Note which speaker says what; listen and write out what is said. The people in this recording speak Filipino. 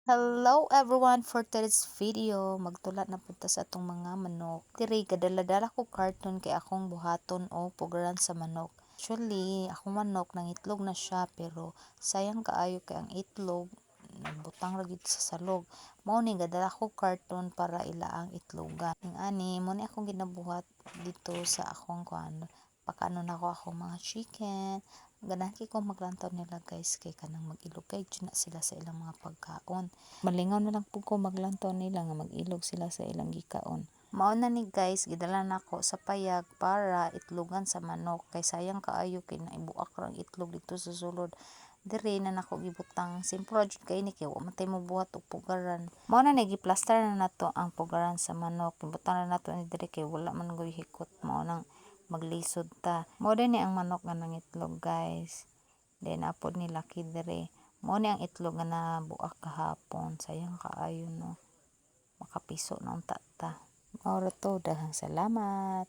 Speaker 1: Hello everyone, for today's video magtula na punta sa atong mga manok. Diri gadala-dala ko karton kay akong buhaton o pugaran sa manok. Actually, akong manok nangitlog na siya pero sayang kaayo kay ang itlog nagbutang ra gyud sa salog. Mao ni gadala ko karton para ilaang itlogan. Ning ani mo ni akong ginabuhat dito sa akong kuan. Pakanon ako akong mga chicken. Ganahan kay ko maglantaw nila guys kay kanang mag-ilog kay na sila sa ilang mga pagkaon. Malingaw na lang po ko maglantaw nila nga mag-ilog sila sa ilang gikaon. Mao na ni guys, gidala nako sa payag para itlogan sa manok kay sayang kaayo kay naibuak ra ang itlog dito sa sulod. Dire na nako gibutang simpro jud kay ni kay wa man tay mo buhat og pugaran. Mao na ni giplaster na nato ang pugaran sa manok. Gibutang na nato ni dire kay wala man goy hikot mao nang maglisod ta. Mao din ni ang manok nga nangitlog guys. Then apod ni laki dire. Mao ni ang itlog nga nabuak kahapon. Sayang kaayo no. Makapiso na unta ta. Mao ra to, daghang salamat.